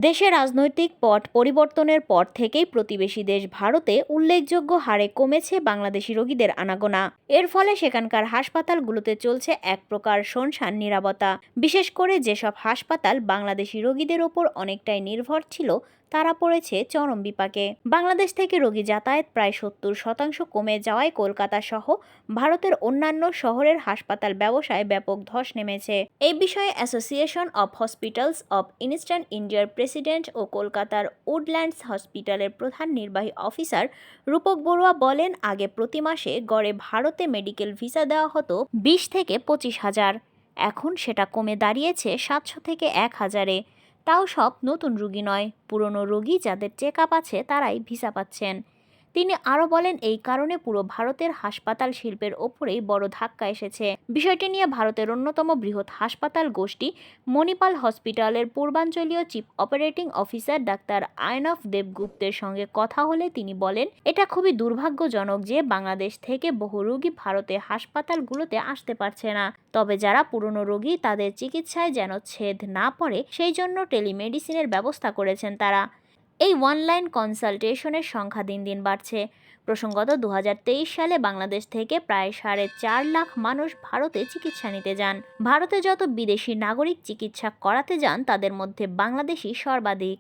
দেশের রাজনৈতিক পট পরিবর্তনের পর থেকেই প্রতিবেশী দেশ ভারতে উল্লেখযোগ্য হারে কমেছে বাংলাদেশি রোগীদের আনাগোনা। এর ফলে সেখানকার হাসপাতালগুলোতে চলছে এক প্রকার শুনশান নীরবতা। বিশেষ করে যেসব হাসপাতাল বাংলাদেশি রোগীদের ওপর অনেকটাই নির্ভর ছিল, তারা পড়েছে চরম বিপাকে। বাংলাদেশ থেকে রোগী যাতায়াত প্রায় 70% কমে যাওয়ায় কলকাতা সহ ভারতের অন্যান্য শহরের হাসপাতাল ব্যবসায় ব্যাপক ধস নেমেছে। এই বিষয়ে association of hospitals of eastern ইন্ডিয়ার প্রেসিডেন্ট ও কলকাতার উডল্যান্ডস হসপিটালের প্রধান নির্বাহী অফিসার রূপক বড়ুয়া বলেন, আগে প্রতি মাসে গড়ে ভারতে মেডিকেল ভিসা দেওয়া হতো 20 থেকে 25,000। এখন সেটা কমে দাঁড়িয়েছে 700 থেকে 1,000-এ। তাও সব নতুন রোগী নয়, পুরনো রোগী যাদের চেক আপ আছে তারাই ভিসা পাচ্ছেন। তিনি আরও বলেন, এই কারণে পুরো ভারতের হাসপাতাল শিল্পের ওপরেই বড় ধাক্কা এসেছে। বিষয়টি নিয়ে ভারতের অন্যতম বৃহৎ হাসপাতাল গোষ্ঠী মণিপাল হসপিটালের পূর্বাঞ্চলীয় চিফ অপারেটিং অফিসার ডাক্তার আয়নফ দেবগুপ্তের সঙ্গে কথা হলে তিনি বলেন, এটা খুবই দুর্ভাগ্যজনক যে বাংলাদেশ থেকে বহু রোগী ভারতে হাসপাতালগুলোতে আসতে পারছে না। তবে যারা পুরনো রোগী, তাদের চিকিৎসায় যেন ছেদ না পড়ে সেই জন্য টেলিমেডিসিনের ব্যবস্থা করেছেন তারা। এই অনলাইন কনসালটেশনের সংখ্যা দিন দিন বাড়ছে। প্রসঙ্গত, 2023 সালে বাংলাদেশ থেকে প্রায় 4.5 লাখ মানুষ ভারতে চিকিৎসা নিতে যান। ভারতে যত বিদেশি নাগরিক চিকিৎসা করাতে যান, তাদের মধ্যে বাংলাদেশি সর্বাধিক।